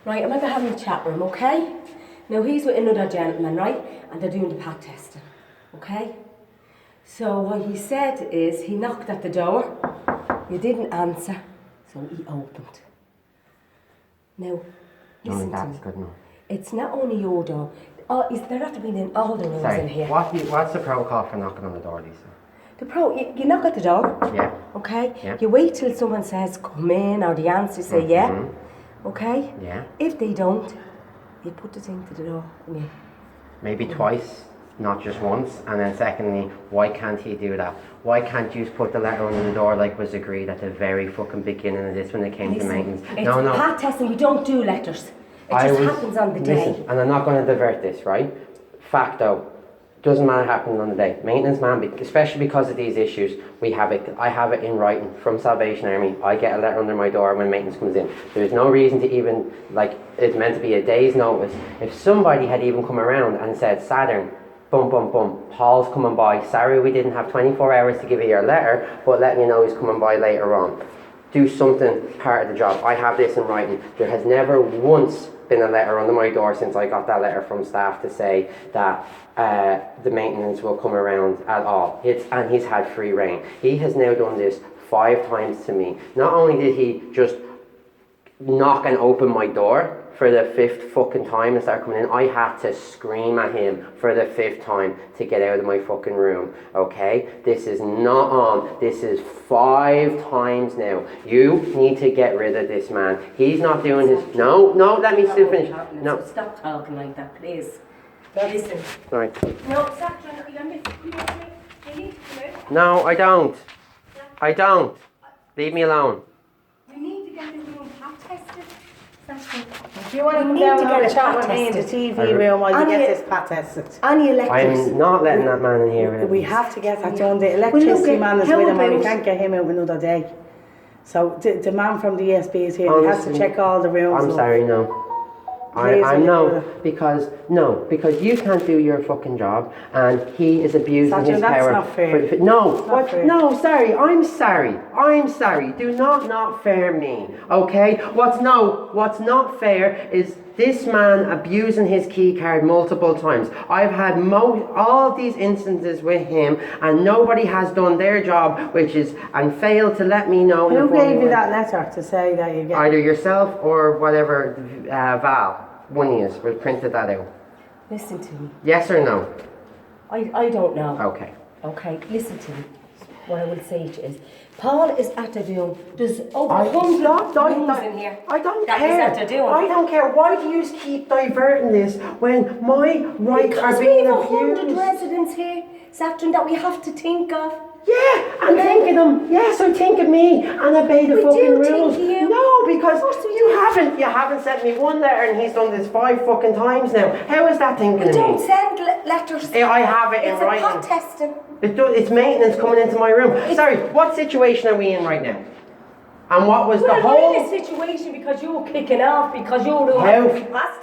Right, I'm ever having a chat with him, okay? Now he's with another gentleman, right? And they're doing the pat testing, okay? So what he said is he knocked at the door, you didn't answer, so he opened. Now, listen to me. That's good enough. It's not only your door. There have to be in all the rooms in here. What's the protocol for knocking on the door, Lisa? You knock at the door, Yeah. okay? Yeah. You wait till someone says come in or the answer say yeah, okay? Yeah. If they don't, you put the thing to the door and you... Maybe twice, not just once. And then secondly, why can't he do that? Why can't you just put the letter under the door like was agreed at the very fucking beginning of this when it came to maintenance? It's pat testing, we don't do letters. It happens on the day. Listen, and I'm not going to divert this, right? Facto, doesn't matter happening on the day. Maintenance man, especially because of these issues, I have it in writing from Salvation Army. I get a letter under my door when maintenance comes in. There's no reason to even, it's meant to be a day's notice. If somebody had even come around and said, Saturn, bum bum bum, Paul's coming by, sorry we didn't have 24 hours to give you your letter, but letting you know he's coming by later on. Do something part of the job. I have this in writing. There has never once been a letter under my door since I got that letter from staff to say that the maintenance will come around at all. And he's had free reign. He has now done this 5 times to me. Not only did he just knock and open my door for the 5th fucking time and start coming in, I had to scream at him for the 5th time to get out of my fucking room, okay? This is not on. This is 5 times now. You need to get rid of this man. He's not doing his... No, let me still finish. No. Stop talking like that, please. Listen. Right. No, stop trying to... You need to come out. No, I don't. I don't. Leave me alone. You need to get the room pat tested. Do you want to come down and have a chat with me in the TV room while you get this pat tested? Any electrics. I'm not letting that man in here. We have to get that done. The electricity man is with him and we can't get him out another day. So the man from the ESB is here. He has to check all the rooms. I'm sorry, no. Because you can't do your fucking job and he is abusing his power. That's not fair. No, sorry, I'm sorry. Do not fair me, okay? What's not fair is this man abusing his key card multiple times. I've had all of these instances with him and nobody has done their job, and failed to let me know. Who gave you that letter to say that you get? Either yourself or whatever, Val. One of us will printed that out. Listen to me. Yes or no? I don't know. Okay, listen to me. What I will say to you is, Paul is after doing, there's over 100 rooms in here. I don't that care. He's after doing. I don't care. Why do you keep diverting this when my rights are being abused? Because we have 100 residents here, Saturn, that we have to think of. Yeah, I'm thinking them. Yes, I'm thinking me and obey the fucking rules. Think you. No, because you haven't sent me one letter and he's done this 5 fucking times now. How is that thinking of me? Don't send letters. I have it in writing. It's a pat testing. It's maintenance coming into my room. Sorry, what situation are we in right now? And what was the whole... We're in a situation because you were kicking off, because you were doing... How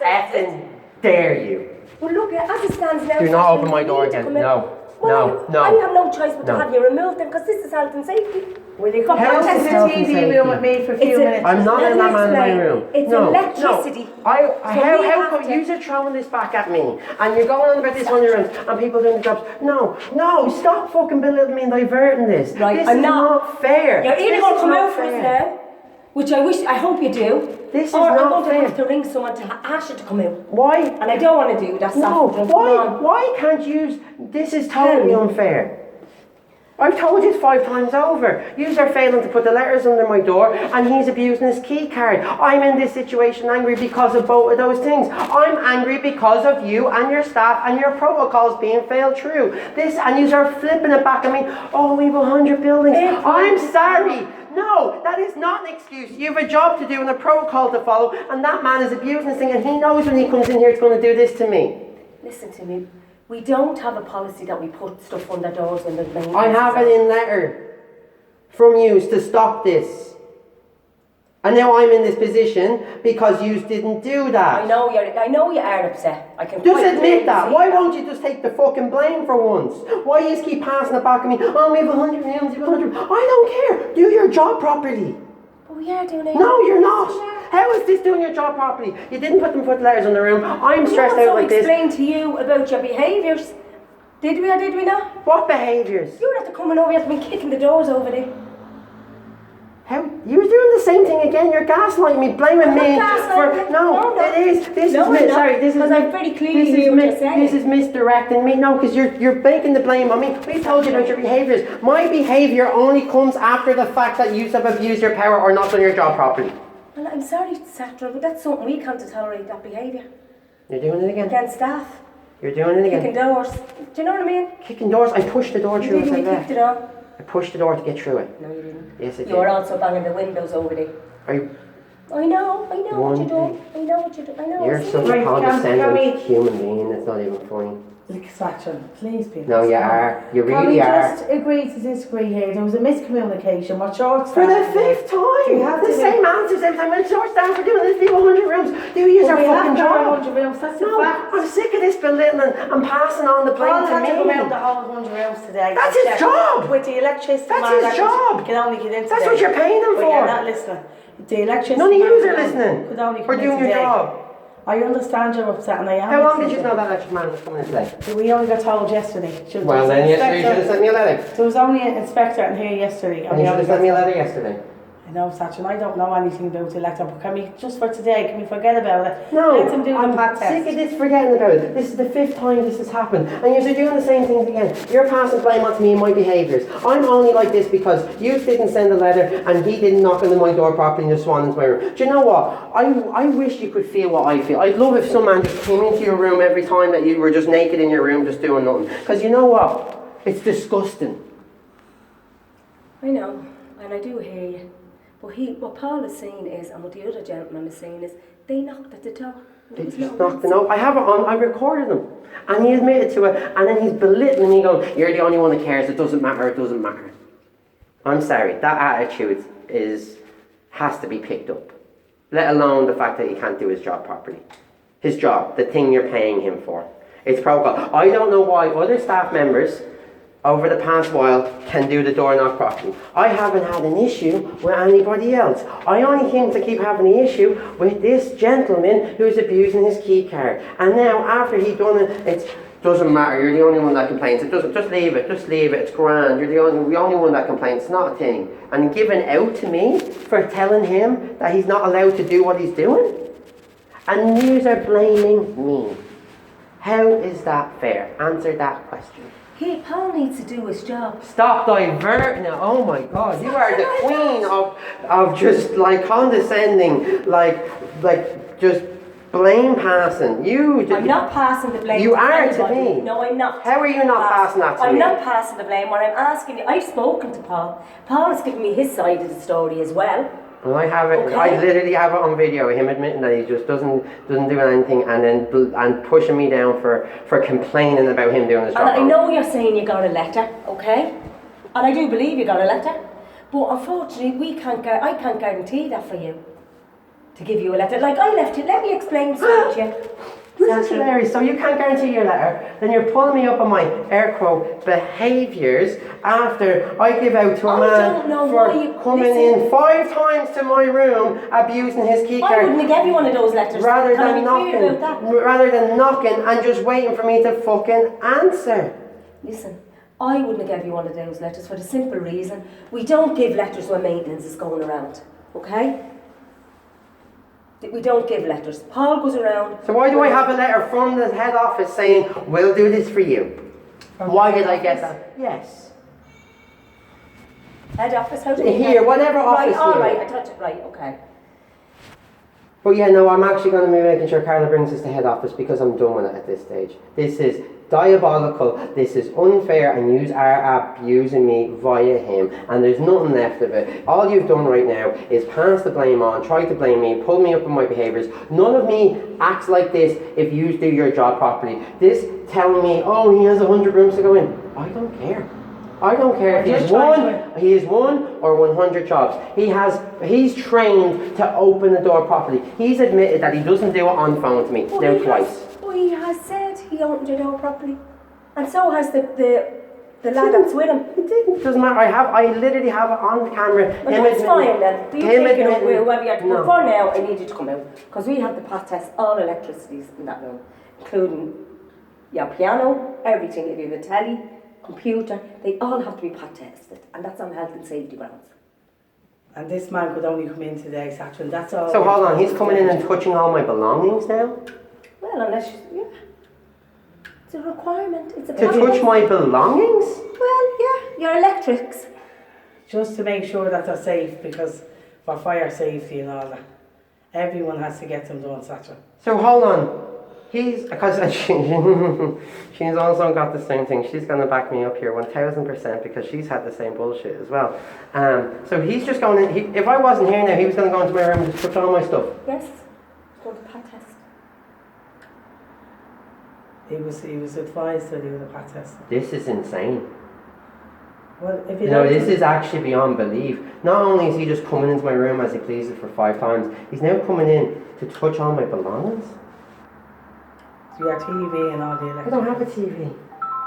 effing dare you? Well look, as it stands now... Do not open my door again. No. Well, no. I have no choice but to have you removed them because this is health and safety. Will you come down to the TV room with me for a few minutes? I'm not in that man's my room. It's electricity. How come you're throwing this back at me? And you're going on about this on your own and people doing the jobs. No, stop fucking belittling me and diverting this. Right, this is not fair. You're either going to come out for us now, which I hope you do. This is or I'm not going to fair. have to ring someone to ask you to come out. Why? And I don't want to do that. No, why can't you? This is totally unfair. I've told you 5 times over. Yous are failing to put the letters under my door and he's abusing his key card. I'm in this situation angry because of both of those things. I'm angry because of you and your staff and your protocols being failed through. And yous are flipping it back at me. Oh, we have 100 buildings. I'm sorry. No, that is not an excuse. You have a job to do and a protocol to follow, and that man is abusing this thing, and he knows when he comes in here he's going to do this to me. Listen to me. We don't have a policy that we put stuff under doors when the main... I have it in letter from you to stop this. And now I'm in this position because you didn't do that. I know you are upset. I can just admit that. Why won't you just take the fucking blame for once? Why you just keep passing it back at me? Oh, we have 100 rooms, we have 100. I don't care. Do your job properly. But we are doing it. No, you're not. How is this doing your job properly? You didn't put them foot letters on the room. I'm stressed out like this. I also explained to you about your behaviours. Did we or did we not? What behaviours? You were after coming over, you have been kicking the doors over there. How? You were doing the same thing again. You're gaslighting me, blaming me for. No, it is. This is sorry. This is I'm very clearly hear what you're saying. This is misdirecting me. No, because you're making the blame on me. We told you about your behaviours. My behaviour only comes after the fact that you have abused your power or not done your job properly. Well, I'm sorry, Satra, but that's something we can't tolerate. That behaviour. You're doing it again. Against staff. You're doing it again. Kicking doors. Do you know what I mean? Kicking doors. I pushed the door through. You kicked it on. I pushed the door to get through it. No, you didn't. Yes, I did. You were also banging the windows over there. Are you? I know what you're doing. I know what you're doing. I know. You're such a condescending human being. It's not even funny. Look, Saturn, please, people. No, you are. You Can really we are. just agree to disagree here? There was a miscommunication. We're short For the fifth time! You have the to same answers every time. We're short staffed for doing this. People 100 rooms. Do you use our fucking job? 100 rooms. That's No, the fact. I'm sick of this belittling and passing on the blame Paul to had to come out the me. whole 100 rooms today. That's to his check job. With the electricity That's man, his job. Can only get in That's today. what you're paying him But for. you're not listening. The electricity None of man you are listening. could only We're come in doing your today. job. I understand you're upset and I am. How long did upset. you know that electric man was coming in today? We only got told yesterday. Well, then yesterday you should have sent me a letter. There was only an inspector in here yesterday. And you should have sent me a letter yesterday. I know, Sachin, I don't know anything about the elector, but can we, just for today, can we forget about it? No, Let them do I'm the pat test. sick of this forgetting about it. This is the fifth time this has happened. And you're doing the same things again. You're passing blame on to me and my behaviours. I'm only like this because you didn't send a letter and he didn't knock on my door properly and just swan into my room. Do you know what? I wish you could feel what I feel. I'd love if some man just came into your room every time that you were just naked in your room just doing nothing. Because you know what? It's disgusting. I know, and I do hear you. But what Paul is saying is, and what the other gentleman is saying is, they knocked at the door. They just knocked it out. I have it on, I recorded them. And he admitted to it, and then he's belittling me going, you're the only one that cares, it doesn't matter. I'm sorry, that attitude has to be picked up. Let alone the fact that he can't do his job properly. His job, the thing you're paying him for. It's protocol. I don't know why other staff members over the past while can do the door knock properly. I haven't had an issue with anybody else. I only seem to keep having the issue with this gentleman who's abusing his key card. And now after he's done it, it doesn't matter, you're the only one that complains. It doesn't, just leave it, it's grand. You're the only one that complains, it's not a thing. And giving out to me for telling him that he's not allowed to do what he's doing. And you are blaming me. How is that fair? Answer that question. Paul needs to do his job. Stop diverting it. Oh my God, you are the queen of just like condescending, like just blame passing. I'm not passing the blame. You are anybody. to me. No, I'm not. How are you not passing that to me? I'm not passing the blame. What I'm asking you, I've spoken to Paul. Paul has given me his side of the story as well. Well, I have it. Okay. I literally have it on video. Him admitting that he just doesn't do anything, and pushing me down for complaining about him doing his job. And I know you're saying you got a letter, okay? And I do believe you got a letter, but unfortunately, I can't guarantee that for you. To give you a letter, like I left it. Let me explain something to you. This is hilarious. So you can't guarantee your letter, then you're pulling me up on my air quote behaviours after I give out to a man for coming in 5 times to my room abusing his key card. I wouldn't have given you one of those letters. Rather Can I than be clear about that? rather than knocking and just waiting for me to fucking answer. Listen, I wouldn't have given you one of those letters for the simple reason we don't give letters when maintenance is going around. Okay? We don't give letters. Paul goes around. So why do I have a letter from the head office saying, we'll do this for you? Why did I get that? Yes. Head office? How do you Here, whatever office. Right, alright, I touch it. Right, okay. But yeah, no, I'm actually going to be making sure Carla brings this to head office because I'm done with it at this stage. This is diabolical, this is unfair, and you are abusing me via him, and there's nothing left of it. All you've done right now is pass the blame on, try to blame me, pull me up on my behaviours. None of me acts like this if you do your job properly. This telling me, oh, he has 100 rooms to go in. I don't care. I don't care if he has 1 or 100 jobs. He's trained to open the door properly. He's admitted that he doesn't do it on phone to me now twice. He has said he opened the door properly, and so has the The lad that's with him. It didn't. Doesn't matter. I literally have it on camera. Well, Him that's admitting- fine then. But you're him taking up admitting- whoever you have to No. put for now, I need you to come out. Because we have the pat test all electricities in that room, including your piano, everything. If you have a telly, computer, they all have to be pat tested. And that's on health and safety grounds. And this man could only come in today, Saturn. That's all. So hold on, he's coming in and touching all my belongings now? Well, unless you, yeah. It's a requirement. It's a To pat touch test. my belongings? Well, yeah, your electrics. Just to make sure that they're safe, because for fire safety and all that. Everyone has to get them done, Saturn. So hold on. He's, because she's also got the same thing. She's going to back me up here 1000% because she's had the same bullshit as well. So he's just going in, if I wasn't here now, he was going to go into my room and just touch all my stuff. Yes, it's called the pat test. He was advised to do the pat test. This is insane. Well, if you No, don't this do- is actually beyond belief. Not only is he just coming into my room as he pleases for 5 times, he's now coming in to touch all my belongings. your TV and all the I electric. don't have a TV.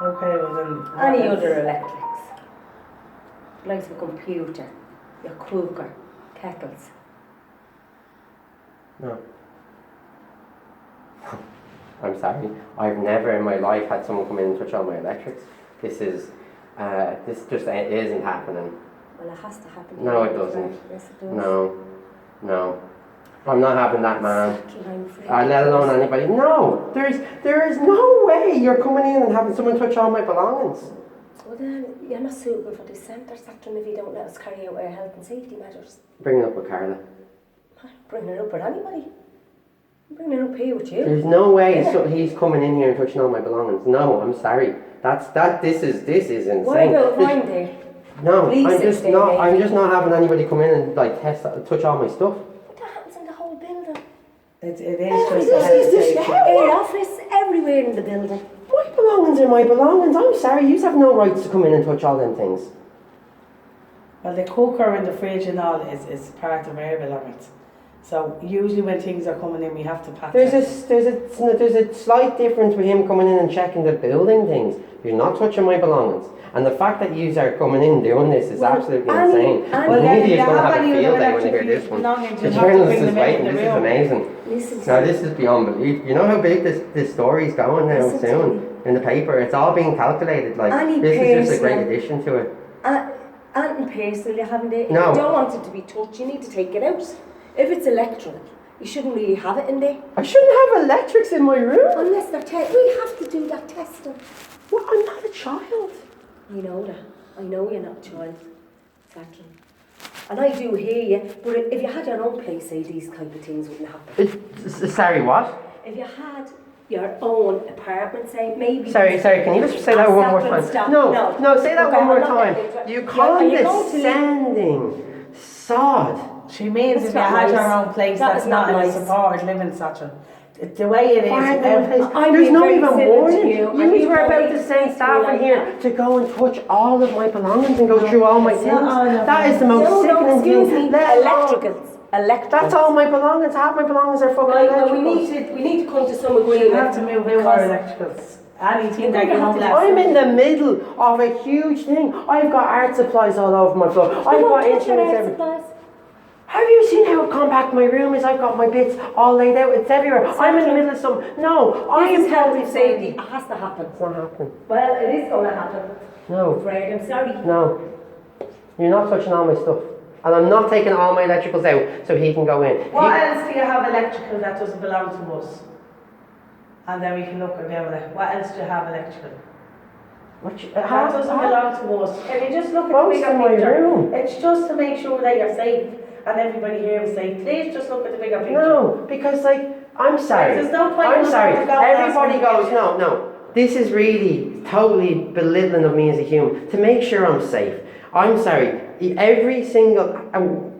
Okay, well then. Any other electrics. Like the computer, your cooker, kettles. No. I'm sorry. I've never in my life had someone come in and touch all my electrics. This just it isn't happening. Well, it has to happen. No, it doesn't. Yes, it does. No. I'm not having that, man. I'm afraid Let it alone does. anybody. No, there is no way you're coming in and having someone touch all my belongings. Well then, you're not suitable for this centre, Saturn, if you don't let us carry out our health and safety measures. Bring it up with Carla. I'm bringing it up with anybody. I'm bringing it up here with you. There's no way he's coming in here and touching all my belongings. No, I'm sorry. This is insane. What about This- mine there? No, Please I'm just stay not. away. I'm just not having anybody come in and like touch all my stuff. What that happens in the whole building? It is Every just a health and safety. air office, everywhere in the building. My belongings are my belongings. I'm sorry. You have no rights to come in and touch all them things. Well, the cooker and the fridge and all is part of our belongings. So usually when things are coming in, we have to pat There's test. a slight difference with him coming in and checking the building things. You're not touching my belongings. And the fact that you are coming in doing this is absolutely insane. well, The then media's you going to have have a any field other day when they hear electric this one. belongings, The you have to journalist bring is them in waiting. the This is room. amazing. Listen to Now this is beyond belief. You know how big this story's going now Listen to soon in the paper. It's all being calculated. Like Any this is just a great person- addition to it. and personally, you haven't it. If No. you don't want it to be touched, you need to take it out. If it's electric, you shouldn't really have it in there. I shouldn't have electrics in my room. Unless they're we have to do that testing. Well, I'm not a child. I know that. I know you're not a child, Saturn. And I do hear you, but if you had your own place, say these type of things wouldn't happen. Sorry, what? If you had your own apartment, say maybe. Sorry, can you just say that one more Saturn, time? stop. No, say that Okay, one more I'm not time. getting into it. You Are you going to leave? condescending sod. She means That's if you not had your nice. own place, That that's is not not in a nice. supported living section. The way it is, I'm every- not very even civil to warning. you, and You you were don't about need to to send speak to staff me in like here that. to go and touch all of my belongings and go through all my it's things. not all of That is the them. most No, sickening excuse thing. me. Let alone- Electricals. Electricals. That's all my belongings. Half my belongings are fucking Right, well, electricals. we need to come to some We agreement. have to move out our electricals. Anything that you won't let. I'm in the middle of a huge thing. I've got art supplies all over my floor. I've got instruments everywhere. Have you seen how compact my room is? I've got my bits all laid out. It's everywhere. I'm in the middle of some. No, I This am is health totally and safety. safety. It has to happen. It's not happening. Well, it is going to happen. I'm No, afraid. I'm sorry. no. You're not touching all my stuff. And I'm not taking all my electricals out so he can go in. What else do you have electrical that doesn't belong to us? And then we can look again with it. What else do you have electrical? That doesn't belong to us. Can you just look at the Most bigger of my picture? room. It's just to make sure that you're safe and everybody here is safe. Please just look at the bigger picture. No, because I'm sorry. There's no point I'm in sorry. us going Everybody outside. goes, no. This is really totally belittling of me as a human. To make sure I'm safe. I'm sorry. Every single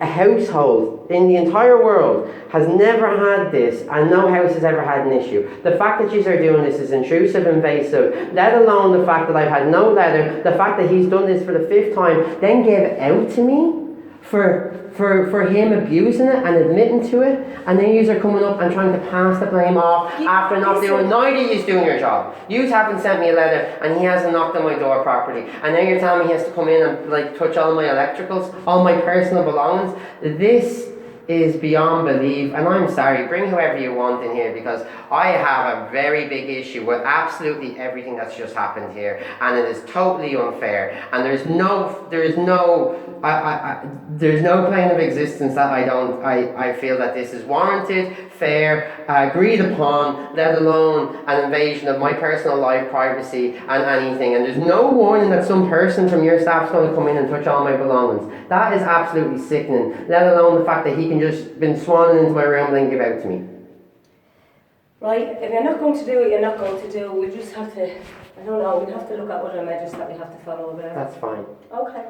a household in the entire world has never had this, and no house has ever had an issue. The fact that you are doing this is intrusive, invasive, let alone the fact that I've had no leather, the fact that he's done this for the 5th time, then gave it out to me for him abusing it and admitting to it, and then yous are coming up and trying to pass the blame off after not doing, neither of yous doing your job. Yous haven't sent me a letter and he hasn't knocked on my door properly, and then you're telling me he has to come in and like touch all my electricals, all my personal belongings. This is beyond belief, and I'm sorry, bring whoever you want in here, because I have a very big issue with absolutely everything that's just happened here, and it is totally unfair, and there's no plane of existence that I feel that this is warranted, fair, agreed upon, let alone an invasion of my personal life, privacy and anything, and there's no warning that some person from your staff's going to come in and touch all my belongings. That is absolutely sickening, let alone the fact that he can just been swanning into my room and then give out to me. Right, if you're not going to do it, you're not going to do it. We just have to, I don't know, we have to look at other measures that we have to follow there. That's fine. Okay.